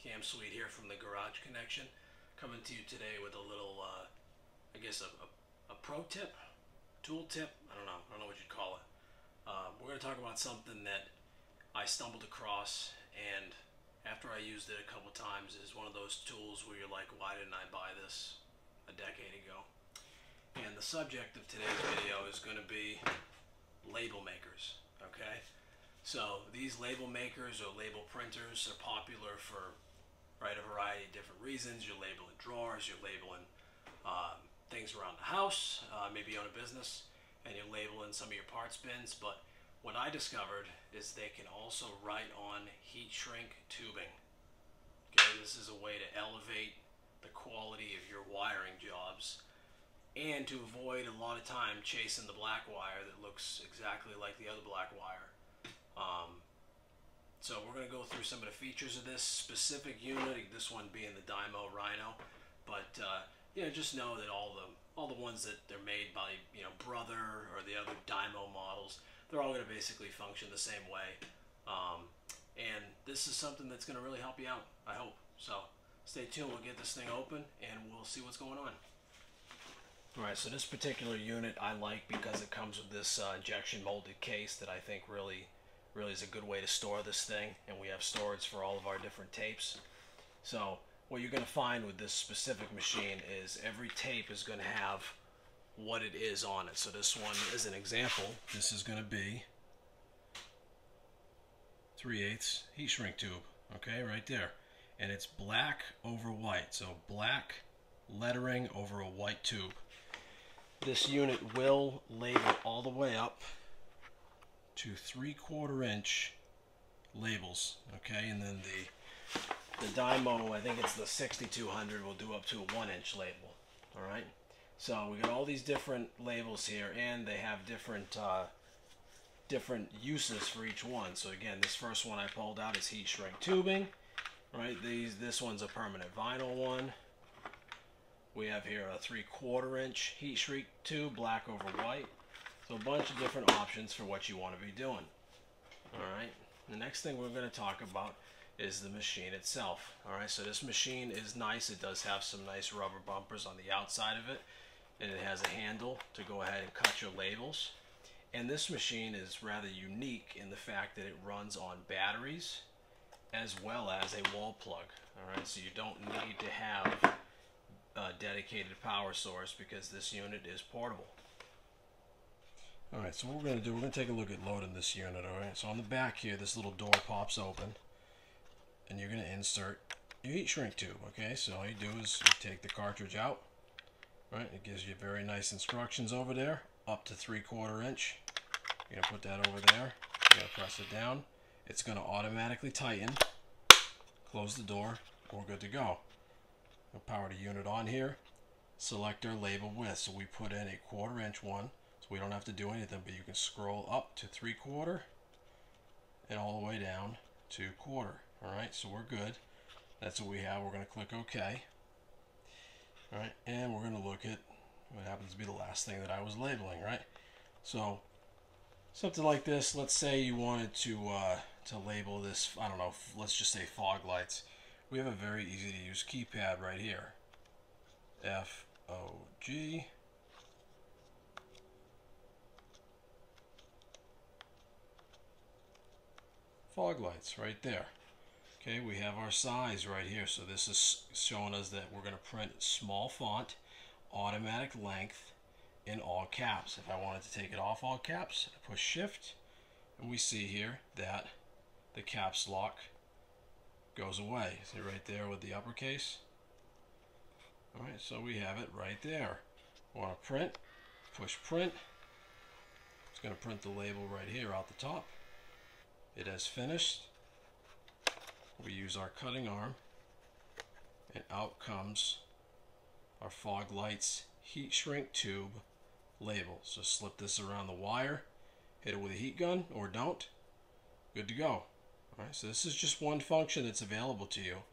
Cam Sweet here from the Garage Connection, coming to you today with a little, I guess a pro tip, tool tip. I don't know what you'd call it. We're going to talk about something that I stumbled across, and after I used it a couple times, is one of those tools where you're like, why didn't I buy this a decade ago? And the subject of today's video is going to be label makers. Okay, so these label makers or label printers are popular for a variety of different reasons. You're labeling drawers, you're labeling things around the house, maybe you own a business and you're labeling some of your parts bins. But what I discovered is they can also write on heat shrink tubing. Okay, this is a way to elevate the quality of your wiring jobs and to avoid a lot of time chasing the black wire that looks exactly like the other black wire. So we're going to go through some of the features of this specific unit, this one being the Dymo Rhino. But just know that all the ones that they're made by Brother or the other Dymo models, they're all going to basically function the same way. And this is something that's going to really help you out, I hope. So stay tuned. We'll get this thing open and we'll see what's going on. Alright, so this particular unit I like because it comes with this injection molded case that I think really is a good way to store this thing, and we have storage for all of our different tapes. So what you're going to find with this specific machine is every tape is going to have what it is on it. So this one, as an example, this is going to be 3/8 heat shrink tube, okay, right there. And it's black over white, so black lettering over a white tube. This unit will label all the way up to 3/4 inch labels, okay, and then the Dymo, I think it's the 6200, will do up to a 1-inch label. All right, so we got all these different labels here, and they have different uses for each one. So again, this first one I pulled out is heat shrink tubing, right? This one's a permanent vinyl one. We have here a 3/4 inch heat shrink tube, black over white. So a bunch of different options for what you want to be doing. Alright, the next thing we're going to talk about is the machine itself. Alright, so this machine is nice. It does have some nice rubber bumpers on the outside of it, and it has a handle to go ahead and cut your labels. And this machine is rather unique in the fact that it runs on batteries as well as a wall plug. Alright, so you don't need to have a dedicated power source because this unit is portable. Alright, so what we're going to do, we're going to take a look at loading this unit. Alright, so on the back here, this little door pops open, and you're going to insert your heat shrink tube. Okay, so all you do is you take the cartridge out. Right, it gives you very nice instructions over there, up to 3/4 inch. You're going to put that over there, you're going to press it down. It's going to automatically tighten, close the door, and we're good to go. We'll power the unit on here, select our label width. So we put in a 1/4 inch one. So we don't have to do anything, but you can scroll up to 3/4 and all the way down to 1/4. Alright, so we're good. That's what we have. We're going to click OK. Alright, and we're going to look at what happens to be the last thing that I was labeling, right? So something like this, let's say you wanted to label this, I don't know, let's just say fog lights. We have a very easy to use keypad right here. F-O-G. Fog lights right there. Okay, we have our size right here. So this is showing us that we're going to print small font, automatic length in all caps. If I wanted to take it off all caps, I push shift, and we see here that the caps lock goes away. See right there with the uppercase? Alright, so we have it right there. Want to print, push print. It's going to print the label right here out the top. It has finished. We use our cutting arm, and out comes our fog lights heat shrink tube label. So slip this around the wire, hit it with a heat gun or don't. Good to go. Alright, so this is just one function that's available to you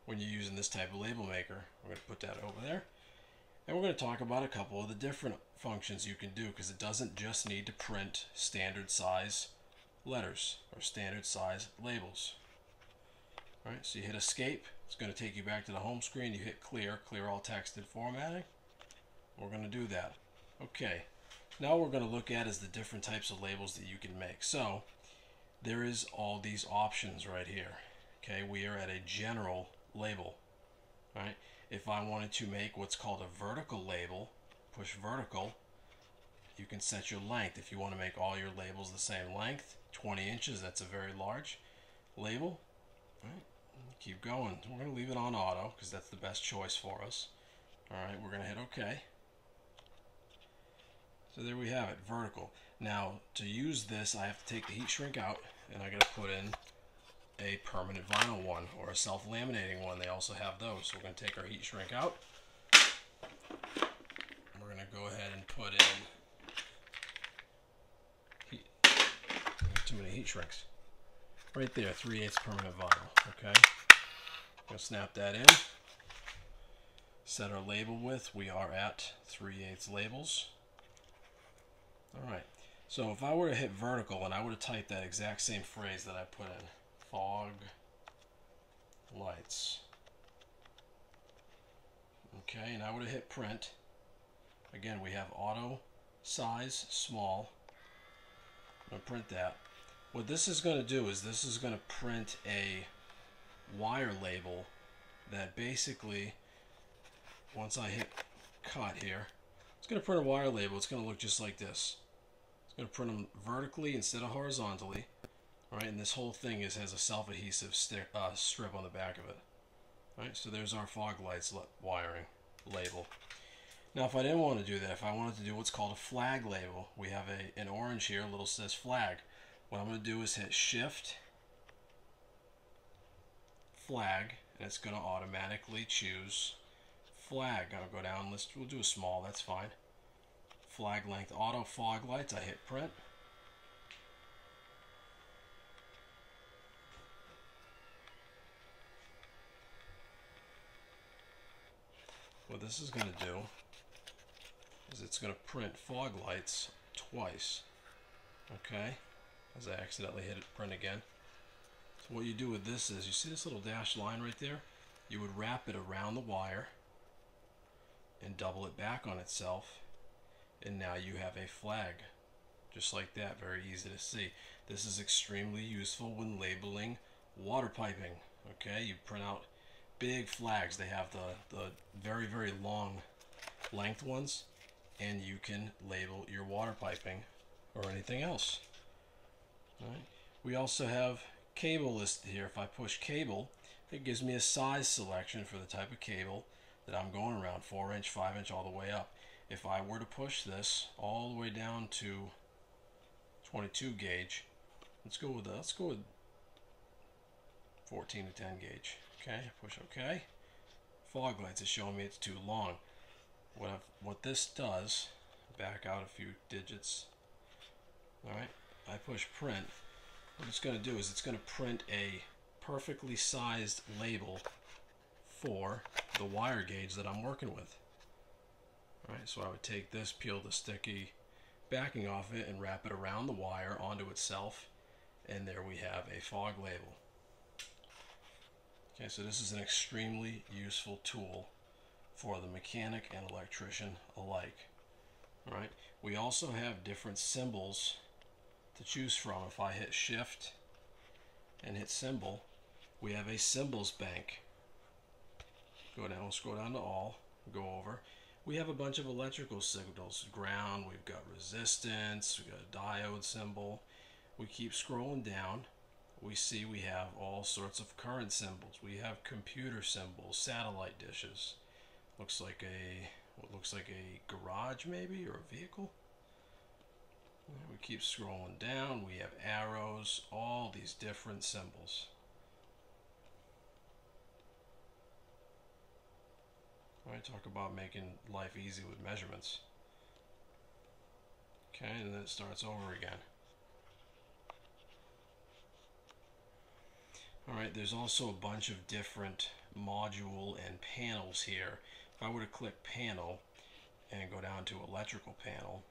when you're using this type of label maker. We're going to put that over there, and we're going to talk about a couple of the different functions you can do, because it doesn't just need to print standard size letters or standard size labels. All right, so you hit escape. It's going to take you back to the home screen. You hit clear all text and formatting. We're going to do that. Okay, now what we're going to look at is the different types of labels that you can make. So there is all these options right here. Okay, we are at a general label. All right, if I wanted to make what's called a vertical label, push vertical, you can set your length. If you want to make all your labels the same length, 20 inches, that's a very large label. All right, keep going. We're going to leave it on auto because that's the best choice for us. All right, we're going to hit OK. So there we have it, vertical. Now, to use this, I have to take the heat shrink out, and I got to put in a permanent vinyl one or a self-laminating one. They also have those. So we're going to take our heat shrink out. We're going to go ahead and put in too many heat shrinks. Right there, 3/8 permanent vinyl. Okay. Going to snap that in. Set our label width. We are at 3/8 labels. Alright, so if I were to hit vertical and I were to type that exact same phrase that I put in, fog lights. Okay, and I were to hit print. Again, we have auto, size, small. I'm going to print that. What this is going to do is this is going to print a wire label that basically, once I hit cut here, it's going to print a wire label. It's going to look just like this. It's going to print them vertically instead of horizontally. All right, and this whole thing has a self-adhesive strip on the back of it. All right, so there's our fog lights wiring label. Now, if I didn't want to do that, if I wanted to do what's called a flag label, we have an orange here, little says flag. What I'm going to do is hit Shift, flag, and it's going to automatically choose flag. I'll go down, we'll do a small, that's fine. Flag length auto fog lights, I hit print. What this is going to do is it's going to print fog lights twice. Okay, as I accidentally hit it print again. So what you do with this is, you see this little dashed line right there? You would wrap it around the wire and double it back on itself, and now you have a flag. Just like that, very easy to see. This is extremely useful when labeling water piping. Okay, you print out big flags. They have the very, very long length ones, and you can label your water piping or anything else. All right. We also have cable listed here. If I push cable, it gives me a size selection for the type of cable that I'm going around, 4-inch, 5-inch, all the way up. If I were to push this all the way down to 22 gauge, let's go with 14 to 10 gauge. Okay, push OK. Fog lights is showing me it's too long. What this does, back out a few digits. All right, I push print. What it's going to do is it's going to print a perfectly sized label for the wire gauge that I'm working with. All right, so I would take this, peel the sticky backing off it, and wrap it around the wire onto itself, and there we have a fog label. Okay, so this is an extremely useful tool for the mechanic and electrician alike. All right, we also have different symbols to choose from. If I hit Shift and hit symbol, we have a symbols bank. Go down, we'll scroll down to all, go over. We have a bunch of electrical signals, ground, we've got resistance, we've got a diode symbol. We keep scrolling down. We see we have all sorts of current symbols. We have computer symbols, satellite dishes. What looks like a garage maybe, or a vehicle. We keep scrolling down. We have arrows, all these different symbols. All right, talk about making life easy with measurements. Okay, and then it starts over again. Alright, there's also a bunch of different module and panels here. If I were to click panel and go down to electrical panel,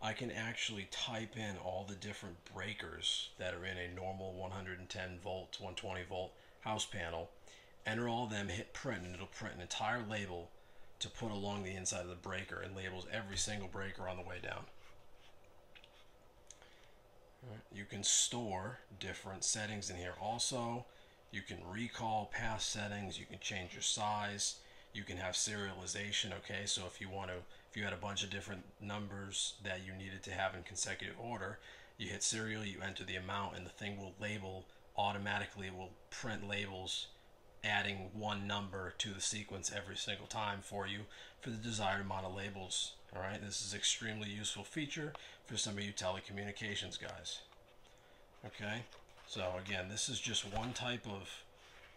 I can actually type in all the different breakers that are in a normal 110 volt, 120 volt house panel, enter all of them, hit print, and it'll print an entire label to put along the inside of the breaker, and labels every single breaker on the way down. You can store different settings in here. Also, you can recall past settings, you can change your size, you can have serialization. Okay, so if you had a bunch of different numbers that you needed to have in consecutive order, you hit serial, you enter the amount, and the thing will label automatically. It will print labels adding one number to the sequence every single time for you for the desired amount of labels. All right, this is an extremely useful feature for some of you telecommunications guys. Okay, so again, this is just one type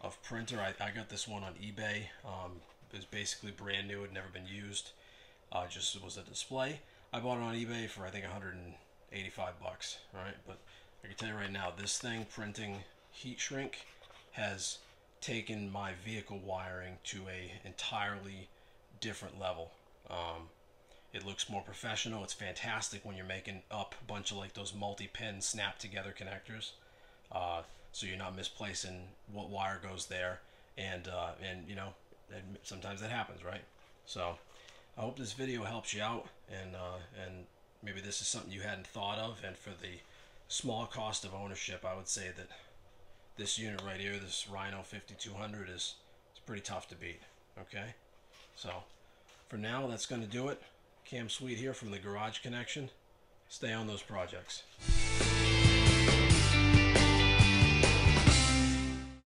of printer. I got this one on eBay. It was basically brand new, had never been used. Just was a display. I bought it on eBay for I think 185 bucks. All right, but I can tell you right now, this thing printing heat shrink has taken my vehicle wiring to a entirely different level. It looks more professional. It's fantastic when you're making up a bunch of like those multi-pin snap together connectors, so you're not misplacing what wire goes there, and you know, and sometimes that happens, right? So I hope this video helps you out, and maybe this is something you hadn't thought of, and for the small cost of ownership, I would say that this unit right here, this Rhino 5200, is pretty tough to beat. Okay, so for now, that's going to do it. Cam Sweet here from the Garage Connection. Stay on those projects.